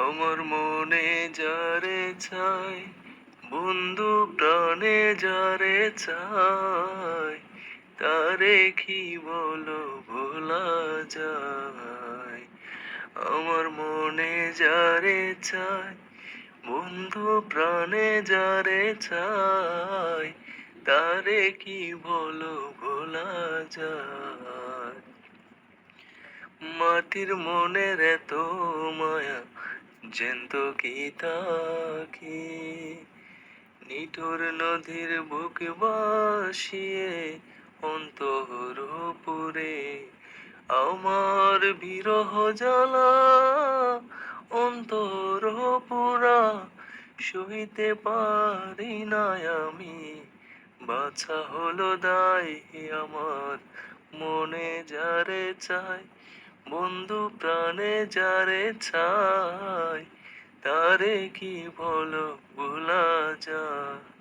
আমার মনে যারে চাই, বন্ধু প্রাণে যারে চাই, তারে কি বলো ভোলা যায়। আমার মনে যারে চাই, বন্ধু প্রাণে যারে চাই, তারে কি বলো ভোলা যায়। মাটির মনের এত মায়া, জ্যান্ত কি তাকে নিঠুর নদীর বুক বাসিয়ে অন্তর পুরে। আমার বিরহ জ্বালা অন্তর পুরা, সইতে পারি না আমি, বাছা হলো দায় আমার। মনে যারে চাই, বন্ধু প্রাণে যারে চাই, তারে কি বলো ভোলা যায়।